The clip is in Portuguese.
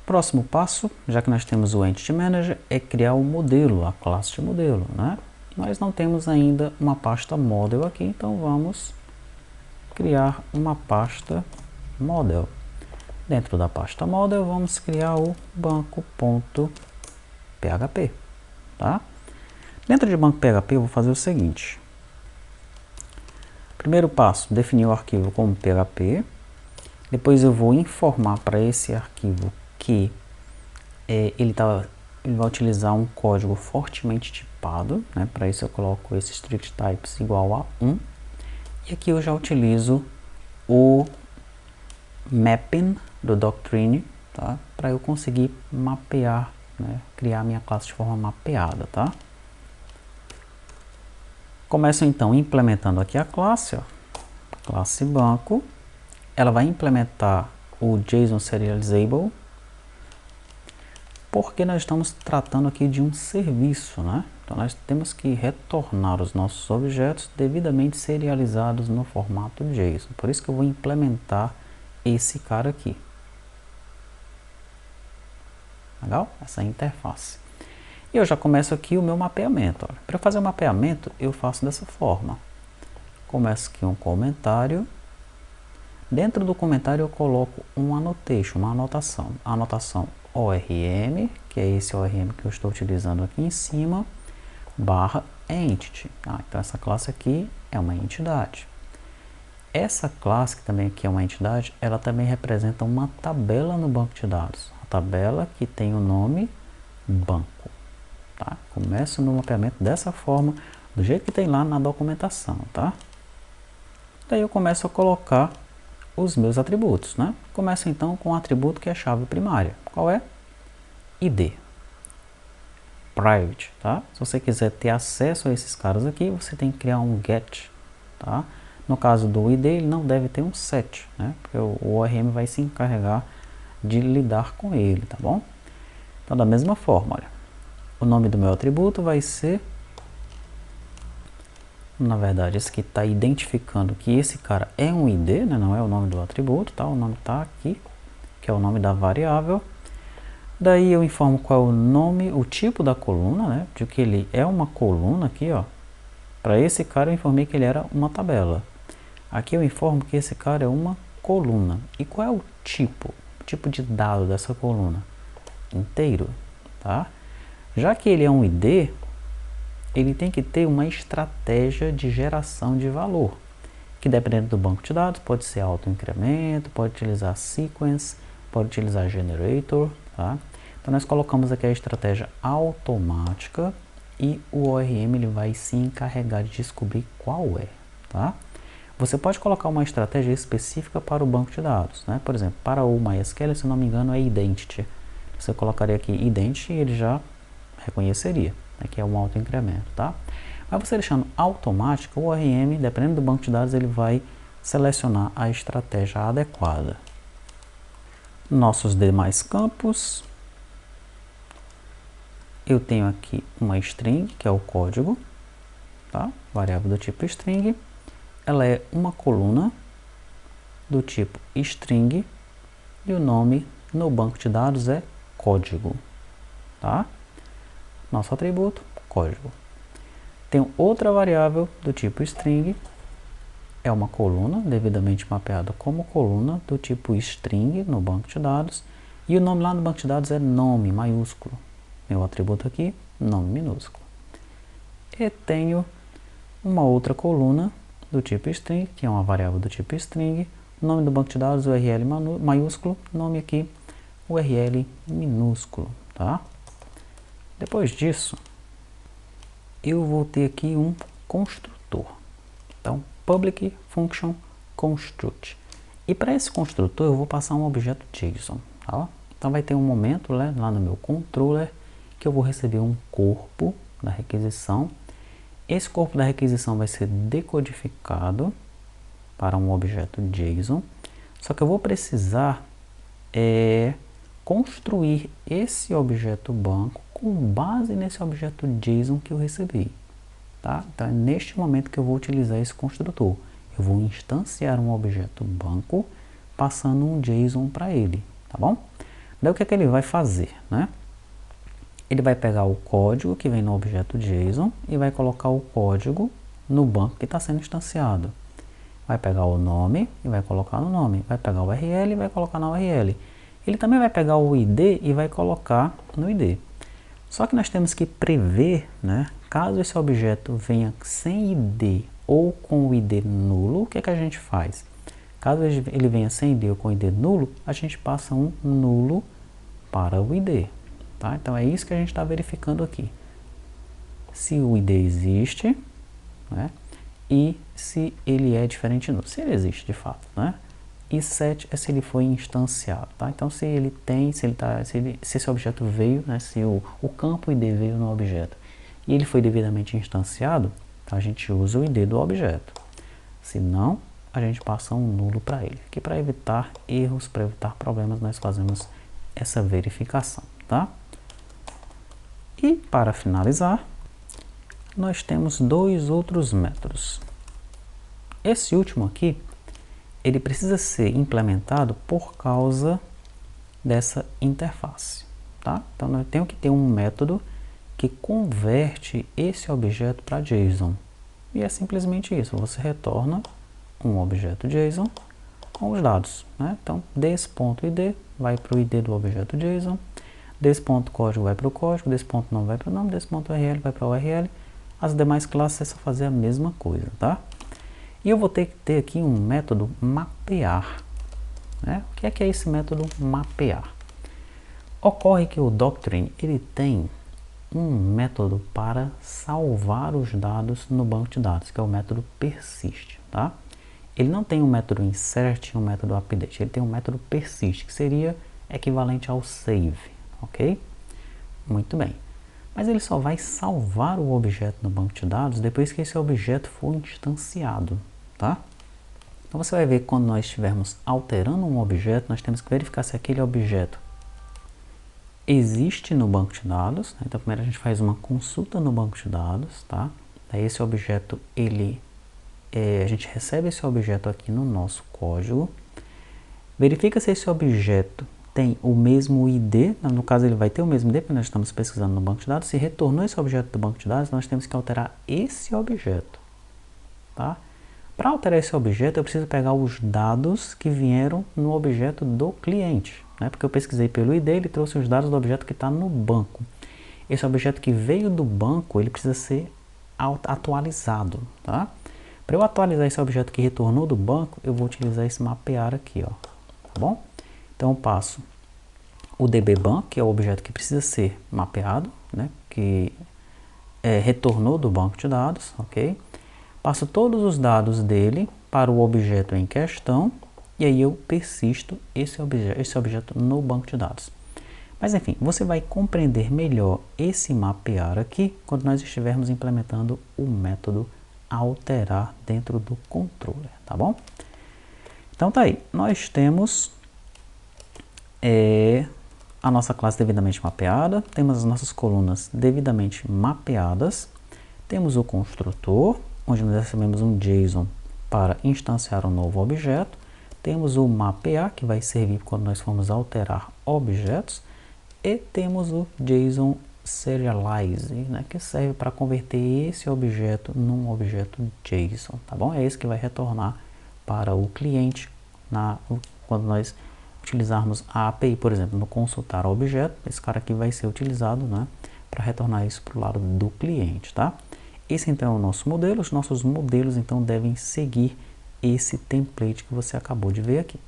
Próximo passo, já que nós temos o Entity Manager, é criar o modelo, a classe de modelo, né? Nós não temos ainda uma pasta Model aqui, então vamos criar uma pasta Model. Dentro da pasta Model, vamos criar o banco.php, tá? Dentro de banco.php, eu vou fazer o seguinte. Primeiro passo, definir o arquivo como PHP. Depois eu vou informar para esse arquivo que ele vai utilizar um código fortemente tipado, né? Para isso eu coloco esse strict types igual a 1. E aqui eu já utilizo o mapping do Doctrine, tá? Para eu conseguir mapear, né? Criar minha classe de forma mapeada, tá? Começo então implementando aqui a classe, ó. Classe banco. Ela vai implementar o JSON Serializable, porque nós estamos tratando aqui de um serviço, né? Então nós temos que retornar os nossos objetos devidamente serializados no formato JSON. Por isso que eu vou implementar esse cara aqui. Legal? Essa interface. E eu já começo aqui o meu mapeamento. Para fazer o mapeamento, eu faço dessa forma. Começo aqui um comentário. Dentro do comentário eu coloco um annotation, uma anotação. A anotação ORM, que é esse ORM que eu estou utilizando aqui em cima, barra entity. Então essa classe aqui é uma entidade. Essa classe, que também aqui é uma entidade, ela também representa uma tabela no banco de dados. A tabela que tem o nome banco. Tá? Começo no mapeamento dessa forma, do jeito que tem lá na documentação. Tá? Daí eu começo a colocar os meus atributos, né? Começo então com o atributo que é a chave primária. Qual é? ID. Private, tá? Se você quiser ter acesso a esses caras aqui, você tem que criar um get, tá? No caso do ID, ele não deve ter um set, né? Porque o ORM vai se encarregar de lidar com ele, tá bom? Então, da mesma forma, olha, o nome do meu atributo vai ser, na verdade, esse que está identificando que esse cara é um ID, né? Não é o nome do atributo, tá? O nome está aqui, que é o nome da variável. Daí eu informo qual é o nome, o tipo da coluna, né? De que ele é uma coluna aqui, ó. Para esse cara eu informei que ele era uma tabela. Aqui eu informo que esse cara é uma coluna. E qual é o tipo de dado dessa coluna? Inteiro, tá? Já que ele é um ID, ele tem que ter uma estratégia de geração de valor, que dependendo do banco de dados, pode ser autoincremento, pode utilizar sequence, pode utilizar generator, tá? Então nós colocamos aqui a estratégia automática e o ORM ele vai se encarregar de descobrir qual é, tá? Você pode colocar uma estratégia específica para o banco de dados, né? Por exemplo, para o MySQL, se não me engano, é identity. Você colocaria aqui identity e ele já reconheceria, né, que é um autoincremento, tá? Mas você deixando automático, o ORM, dependendo do banco de dados, ele vai selecionar a estratégia adequada. Nossos demais campos, eu tenho aqui uma string, que é o código, tá? Variável do tipo string, ela é uma coluna do tipo string e o nome no banco de dados é código, tá? Nosso atributo, código. Tenho outra variável do tipo string, é uma coluna, devidamente mapeada como coluna, do tipo string no banco de dados, e o nome lá no banco de dados é nome, maiúsculo. Meu atributo aqui, nome minúsculo. E tenho uma outra coluna do tipo string, que é uma variável do tipo string, nome do banco de dados, URL maiúsculo, nome aqui, URL minúsculo, tá? Depois disso, eu vou ter aqui um construtor. Então, public function construct. E para esse construtor eu vou passar um objeto JSON, tá? Então vai ter um momento, né, lá no meu controller que eu vou receber um corpo da requisição. Esse corpo da requisição vai ser decodificado para um objeto JSON. Só que eu vou precisar construir esse objeto banco com base nesse objeto JSON que eu recebi, tá? Então é neste momento que eu vou utilizar esse construtor. Eu vou instanciar um objeto banco passando um JSON para ele, tá bom? Daí o que é que ele vai fazer, né? Ele vai pegar o código que vem no objeto JSON e vai colocar o código no banco que está sendo instanciado. Vai pegar o nome e vai colocar no nome. Vai pegar o URL e vai colocar na URL. Ele também vai pegar o ID e vai colocar no ID. Só que nós temos que prever, né? Caso esse objeto venha sem ID ou com o ID nulo, o que é que a gente faz? Caso ele venha sem ID ou com ID nulo, a gente passa um nulo para o ID. Tá? Então é isso que a gente está verificando aqui. Se o ID existe, né? E se ele é diferente nulo. Se ele existe de fato, né? E set é se ele foi instanciado, tá? Então se ele tem, se esse objeto veio, né? Se o campo ID veio no objeto e ele foi devidamente instanciado, a gente usa o ID do objeto. Se não, a gente passa um nulo para ele. Que para evitar erros, para evitar problemas, nós fazemos essa verificação, tá? E para finalizar, nós temos dois outros métodos. Esse último aqui, ele precisa ser implementado por causa dessa interface, tá? Então eu tenho que ter um método que converte esse objeto para JSON. E é simplesmente isso, você retorna um objeto JSON com os dados, né? Então desse.id vai para o ID do objeto JSON, desse.código vai para o código, desse.nome vai para o nome, desse.url vai para a URL. As demais classes é só fazer a mesma coisa, tá? E eu vou ter que ter aqui um método mapear, né? O que é esse método mapear? Ocorre que o Doctrine ele tem um método para salvar os dados no banco de dados, que é o método persist, tá? Ele não tem um método insert e um método update, ele tem um método persist, que seria equivalente ao save, ok? Muito bem. Mas ele só vai salvar o objeto no banco de dados depois que esse objeto for instanciado, tá? Então você vai ver que quando nós estivermos alterando um objeto, nós temos que verificar se aquele objeto existe no banco de dados. Então primeiro a gente faz uma consulta no banco de dados, tá? Daí esse objeto, a gente recebe esse objeto aqui no nosso código, verifica se esse objeto tem o mesmo ID, no caso ele vai ter o mesmo ID, porque nós estamos pesquisando no banco de dados. Se retornou esse objeto do banco de dados, nós temos que alterar esse objeto, tá? Para alterar esse objeto, eu preciso pegar os dados que vieram no objeto do cliente, né? Porque eu pesquisei pelo ID, ele trouxe os dados do objeto que está no banco. Esse objeto que veio do banco, ele precisa ser atualizado, tá? Para eu atualizar esse objeto que retornou do banco, eu vou utilizar esse mapear aqui, ó, tá bom? Então eu passo o dbBank, que é o objeto que precisa ser mapeado, né, que retornou do banco de dados, ok? Passo todos os dados dele para o objeto em questão e aí eu persisto esse objeto no banco de dados. Mas enfim, você vai compreender melhor esse mapear aqui quando nós estivermos implementando o método alterar dentro do controller, tá bom? Então tá aí, nós temos a nossa classe devidamente mapeada, temos as nossas colunas devidamente mapeadas, temos o construtor, onde nós recebemos um JSON para instanciar um novo objeto, temos o mapear, que vai servir quando nós formos alterar objetos, e temos o JSON serialize, né, que serve para converter esse objeto num objeto JSON, tá bom? É esse que vai retornar para o cliente quando nós utilizarmos a API, por exemplo, no consultar objeto, esse cara aqui vai ser utilizado, né, para retornar isso para o lado do cliente, tá? Esse então é o nosso modelo, os nossos modelos então devem seguir esse template que você acabou de ver aqui.